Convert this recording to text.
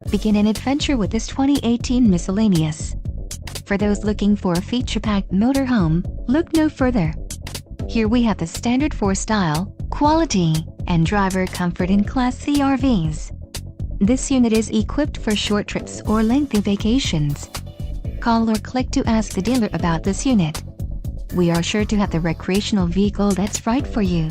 Begin an adventure with this 2018 Miscellaneous. For those looking for a feature-packed motorhome, look no further. Here we have the standard for style, quality, and driver comfort in Class C RVs. This unit is equipped for short trips or lengthy vacations. Call or click to ask the dealer about this unit. We are sure to have the recreational vehicle that's right for you.